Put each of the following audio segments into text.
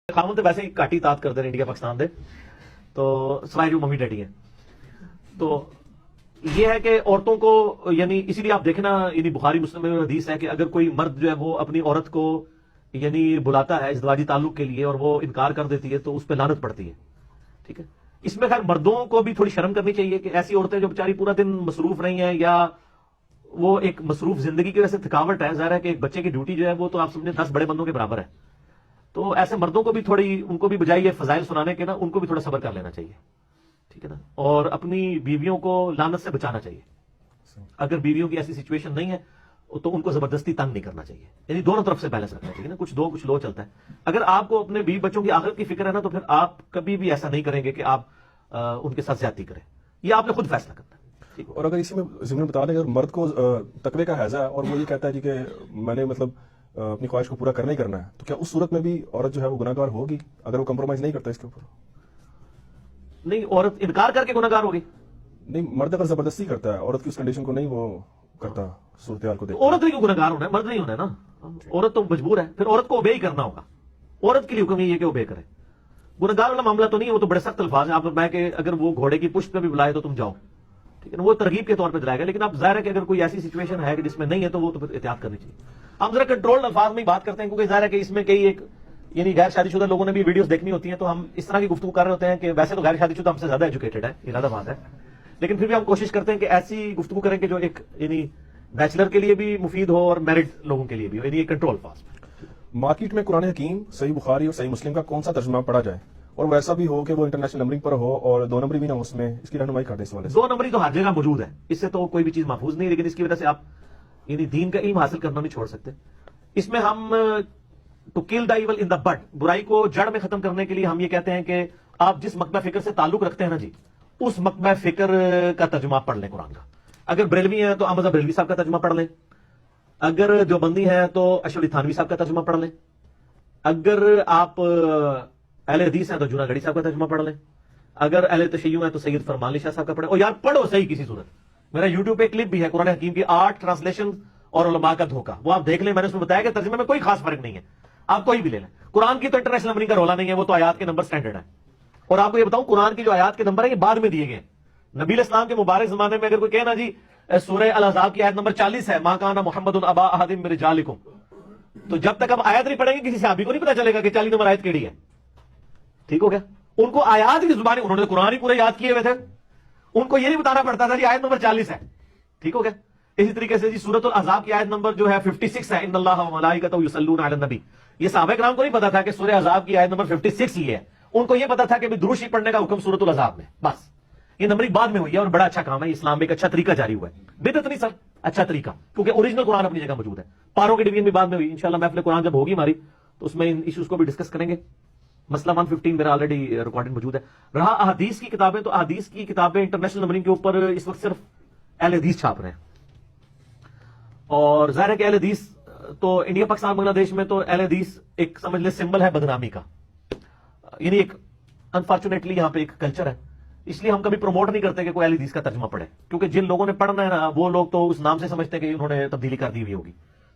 خامن تو ویسے ہی کاٹی تات کرتے ہیں انڈیا پاکستان دے تو سوائے جو ممی ڈیڈی ہیں. تو یہ ہے کہ عورتوں کو یعنی اسی لیے آپ دیکھنا یعنی بخاری مسلم میں حدیث ہے کہ اگر کوئی مرد جو ہے وہ اپنی عورت کو یعنی بلاتا ہے ازدواجی تعلق کے لیے اور وہ انکار کر دیتی ہے تو اس پہ لعنت پڑتی ہے. ٹھیک ہے, اس میں خیر مردوں کو بھی تھوڑی شرم کرنی چاہیے کہ ایسی عورتیں جو بیچاری پورا دن مصروف رہی ہیں یا وہ ایک مصروف زندگی کی وجہ سے تھکاوٹ ہے, ظاہر ہے کہ ایک بچے کی ڈیوٹی جو ہے وہ تو آپ سمجھیں 10 بڑے بندوں کے برابر ہے. تو ایسے مردوں کو بھی تھوڑی ان کو بھی بجائے یہ فضائل سنانے کے نا ان کو بھی تھوڑا صبر کر لینا چاہیے. ٹھیک ہے نا, اور اپنی بیویوں کو لعنت سے بچانا چاہیے. اگر بیویوں کی ایسی سچویشن نہیں ہے تو ان کو زبردستی تنگ نہیں کرنا چاہیے, یعنی دونوں طرف سے بیلنس رکھنا چاہیے نا, کچھ دو کچھ لو چلتا ہے. اگر آپ کو اپنے بیوی بچوں کی آخرت کی فکر ہے نا تو پھر آپ کبھی بھی ایسا نہیں کریں گے کہ آپ ان کے ساتھ زیادتی کریں, یہ آپ نے خود فیصلہ کرنا ہے. اور اگر اسی میں ضمن بتا دیں اگر مرد کو تقوی کا حیضہ ہے اور وہ یہ کہتا ہے جی کہ میں نے مطلب اپنی خواہش کو پورا کرنا ہی کرنا ہے, تو کیا اس صورت میں بھی عورت جو ہے وہ گناہ گار ہوگی اگر وہ کمپرومائز نہیں کرتا اس کے اوپر؟ نہیں, عورت انکار کر کے گناہ گار ہوگی. نہیں, مرد اگر زبردستی کرتا ہے عورت کی اس کنڈیشن کو نہیں وہ کرتا صورتحال کو دیکھ, عورت نے کیوں گناہ گار ہونا ہے, مرد نہیں ہونا ہے نا. عورت تو مجبور ہے, پھر عورت کو اوبے ہی کرنا ہوگا. عورت کے لیے حکم یہ ہے کہ اوبے کرے. گناہ گار والا معاملہ تو نہیں ہے, وہ تو بڑے سخت الفاظ ہیں. آپ میں کہ اگر وہ گھوڑے کی پشت پہ بھی بلائے تو تم جاؤ, ٹھیک ہے نا, وہ ترغیب کے طور پہ دلائے گا. لیکن اب ظاہر ہے کہ اگر کوئی ایسی سچویشن ہے کہ جس میں نہیں ہے تو وہ تو پھر احتیاط کرنی چاہیے. ہم ذرا کنٹرول الفاظ میں ہی بات کرتے ہیں کیونکہ ظاہر ہے کہ اس میں کئی ایک یعنی غیر شادی شدہ لوگوں نے بھی ویڈیوز دیکھنی ہوتی ہیں, تو ہم اس طرح کی گفتگو کر رہے ہوتے ہیں کہ ویسے تو غیر شادی شدہ ہم سے زیادہ ایجوکیٹڈ ہے, یہ زیادہ بات ہے, لیکن پھر بھی ہم کوشش کرتے ہیں کہ ایسی گفتگو کریں کہ جو ایک یعنی بیچلر کے لیے بھی مفید ہو اور میرڈ لوگوں کے لیے بھی ہو, یعنی ایک کنٹرول الفاظ. مارکیٹ میں قرآن حکیم صحیح بخاری اور صحیح مسلم کا کون سا ترجمہ پڑھا جائے اور ویسا بھی ہو کہ وہ انٹرنیشنل نمبرنگ پر ہو اور 2 نمبری بھی نہ ہو, اس میں اس کی رہنمائی کرتے ہیں. اس والے 2 نمبری تو ہر جگہ موجود ہے, اس سے تو کوئی بھی چیز محفوظ نہیں, لیکن اس کی وجہ سے آپ یعنی دین کا علم حاصل کرنا نہیں چھوڑ سکتے. اس میں ہم ٹو کل دا ایول ان دا بڈ, برائی کو جڑ میں ختم کرنے کے لیے ہم یہ کہتے ہیں کہ آپ جس مکتبہ فکر سے تعلق رکھتے ہیں نا جی, اس مکتبہ فکر کا ترجمہ پڑھ لیں قرآن کا. اگر بریلوی ہیں تو احمد بریلوی صاحب کا ترجمہ پڑھ لیں, اگر دیوبندی ہیں تو اشرف علی تھانوی صاحب کا ترجمہ پڑھ لیں, اگر آپ اہل حدیث ہیں تو جونا گڑھی صاحب کا ترجمہ پڑھ لیں, اگر اہل تشیع ہیں تو سید فرمان علی شاہ صاحب کا پڑھیں. اور یار پڑھو صحیح کسی صورت. میرا یوٹیوب پہ کلپ بھی ہے قرآن حکیم کی 8 ٹرانسلیشن اور علماء کا دھوکہ, وہ آپ دیکھ لیں. میں نے اس میں بتایا کہ ترجمے میں کوئی خاص فرق نہیں ہے, آپ کوئی بھی لے لیں. قرآن کی تو انٹرنیشنل نمبرنگ کا رولا نہیں ہے, وہ تو آیات کے نمبر سٹینڈرڈ ہے. اور آپ کو یہ بتاؤں قرآن کی جو آیات کے نمبر ہیں یہ بعد میں دیے گئے. نبی علیہ السلام کے مبارک زمانے میں اگر کوئی کہنا جی سورہ الاحزاب کی آیت نمبر 40 ہے, ما کان محمد ابا احد من رجالکم, تو جب تک ہم آیت نہیں پڑھیں گے کسی صحابی کو نہیں پتا چلے گا کہ 40 نمبر آیت کیڑی ہے. ٹھیک ہو گیا, ان کو آیات کی زبان, انہوں نے قرآن ہی پورے یاد کیے ہوئے تھے, ان کو یہ نہیں بتانا پڑتا تھا جی آیت نمبر 40 ہے. ٹھیک ہو گیا. اسی طریقے سے جی سورۃ الاحزاب کی آیت نمبر جو ہے 56 ہے, ان اللہ و ملائکتہ یصلون علی النبی. یہ صحابہ کرام کو نہیں پتا تھا کہ سورہ احزاب کی آیت نمبر 56 یہ ہے, ان کو یہ پتا تھا کہ درود شریف پڑھنے کا حکم سورۃ الاحزاب میں, بس. یہ نمبرنگ بعد میں ہوئی ہے اور بڑا اچھا کام ہے, اسلام میں ایک اچھا طریقہ جاری ہوا ہے. بدعت نہیں سر, اچھا طریقہ, کیونکہ اوریجنل قرآن اپنی جگہ موجود ہے. پاروں کی ڈویژن بھی بعد میں ہوئی. انشاءاللہ محفل قرآن جب ہوگی ہماری تو اس میں ان ایشوز کو بھی ڈسکس کریں گے. مسئلہ 115 میرا آلریڈی ریکارڈنگ موجود ہے. رہا احادیث کی کتابیں, تو احادیث کی کتابیں انٹرنیشنل نمبرنگ کے اوپر اس وقت صرف اہل حدیث چھاپ رہے ہیں. اور ظاہر ہے کہ اہل حدیث تو انڈیا پاکستان بنگلہ دیش میں تو اہل حدیث ایک سمجھ لیں سمبل ہے بدنامی کا, یعنی ایک انفارچونیٹلی یہاں پہ ایک کلچر ہے. اس لیے ہم کبھی پروموٹ نہیں کرتے کہ کوئی اہل حدیث کا ترجمہ پڑھے, کیونکہ جن لوگوں نے پڑھنا ہے نا وہ لوگ تو اس نام سے سمجھتے ہیں کہ انہوں نے تبدیلی کر دی ہوئی ہوگی.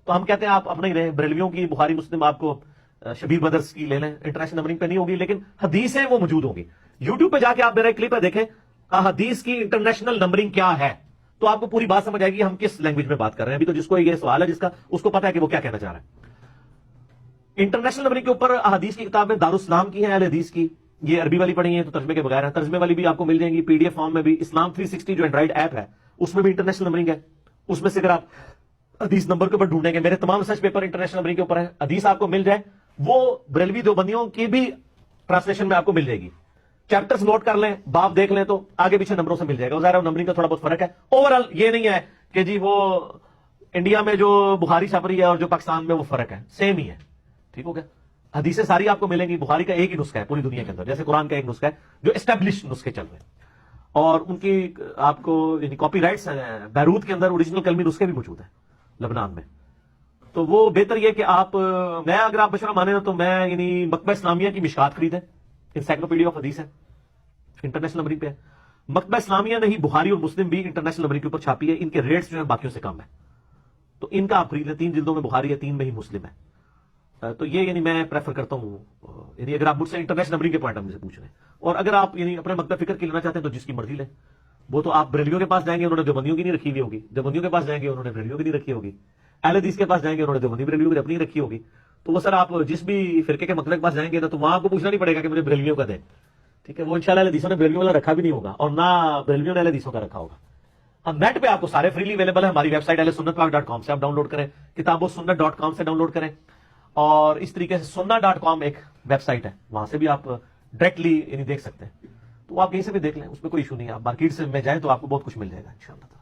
تو ہم کہتے ہیں آپ اپنے ہی رہیں. بریلویوں کی بخاری مسلم آپ کو شبیر بدرس کی لے لیں, انٹرنیشنل نمبرنگ پہ نہیں ہوگی, لیکن حدیثیں وہ موجود ہوں گی. یوٹیوب پہ جا کے آپ میرا کلپ ہے دیکھیں حدیث کی انٹرنیشنل نمبرنگ کیا ہے, تو آپ کو پوری بات سمجھ آئے گی ہم کس لینگویج میں بات کر رہے ہیں. ابھی تو جس کو یہ سوال ہے جس کا, اس کو پتا ہے کہ وہ کیا کہنا چاہ رہا ہے. انٹرنیشنل نمبرنگ کے اوپر احادیث کی کتابیں دارالاسلام کی ہیں اہل حدیث کی, یہ عربی والی پڑھی ہیں تو ترجمے کے بغیر ہیں. ترجمے والی بھی آپ کو مل جائیں گی PDF فارم میں بھی. اسلام 360 جو اینڈرائڈ ایپ ہے اس میں بھی انٹرنیشنل نمبرنگ ہے. اس میں سے اگر آپ حدیث نمبر کے اوپر ڈھونڈیں گے, میرے تمام ریسرچ پیپر انٹرنیشنل نمبرنگ کے اوپر ہے, حدیث آپ کو مل جائے وہ بریلوی دیوبندیوں کی بھی ٹرانسلیشن میں آپ کو مل جائے گی. چیپٹرز نوٹ کر لیں, باب دیکھ لیں تو آگے پیچھے نمبروں سے مل جائے گا. ظاہر ہے نمبرنگ کا تھوڑا بہت فرق ہے. اوورآل یہ نہیں ہے کہ جی وہ انڈیا میں جو بخاری چھپ رہی ہے اور جو پاکستان میں وہ فرق ہے, سیم ہی ہے. ٹھیک ہو گیا. حدیثیں ساری آپ کو ملیں گی. بخاری کا ایک ہی نسخہ ہے پوری دنیا کے اندر, جیسے قرآن کا ایک نسخہ ہے جو اسٹیبلش نسخے چل رہے ہیں, اور ان کی آپ کو یعنی کاپی رائٹس ہیں. بیروت کے اندر اوریجنل کلمی نسخے بھی موجود ہیں لبنان میں. تو وہ بہتر یہ کہ آپ, میں اگر آپ مشورہ مانیں تو میں یعنی مکتبہ اسلامیہ کی مشکات خریدیں, انسائکلوپیڈیا آف حدیث ہے, انٹرنیشنل نمبرنگ پہ ہے. مکتبہ اسلامیہ نے ہی بخاری اور مسلم بھی انٹرنیشنل نمبرنگ کے اوپر چھاپی ہے. ان کے ریٹس جو ہیں باقیوں سے کم ہے, تو ان کا آپ خرید لیں. 3 جلدوں میں بخاری ہے, 3 میں ہی مسلم ہے. تو یہ یعنی میں پریفر کرتا ہوں یعنی اگر آپ مجھ سے انٹرنیشنل نمبرنگ کے پوائنٹ آف ویو سے پوچھ رہے ہیں، اور اگر آپ یعنی اپنے مکتب فکر کی لینا چاہتے ہیں تو جس کی مرضی لیں. وہ تو آپ بریلویوں کے پاس جائیں گے انہوں نے دیوبندیوں کی نہیں رکھی ہوئی ہوگی، دیوبندیوں کے پاس جائیں گے انہوں نے بریلویوں کی نہیں رکھی ہوگی، اہل حدیث کے پاس جائیں گے انہوں نے دیوبندی بریلویوں کی اپنی رکھی ہوگی. تو وہ سر آپ جس بھی فرقے کے مکتب کے پاس جائیں گے نا تو وہاں آپ کو پوچھنا نہیں پڑے گا کہ مجھے بریلویوں کا دیں. ٹھیک ہے، وہ انشاءاللہ اہل حدیثوں نے بریلویوں والا رکھا بھی نہیں ہوگا اور نہ بریلویوں نے اہل حدیثوں کا رکھا ہوگا. ہم نیٹ پہ آپ کو سارے فریلی اویلیبل ہے. ہماری ویب سائٹ ahlsunnatpak.com سے آپ ڈاؤن لوڈ کریں، kitabossunnat.com سے ڈاؤن لوڈ کریں، اور اس طریقے سے sunna.com ایک ویب سائٹ ہے، وہاں سے بھی آپ ڈائریکٹلی یعنی دیکھ سکتے ہیں. تو آپ کہیں سے بھی دیکھ لیں، اس میں کوئی ایشو نہیں ہے. آپ مارکیٹ سے میں جائیں تو آپ کو بہت کچھ مل جائے گا انشاءاللہ.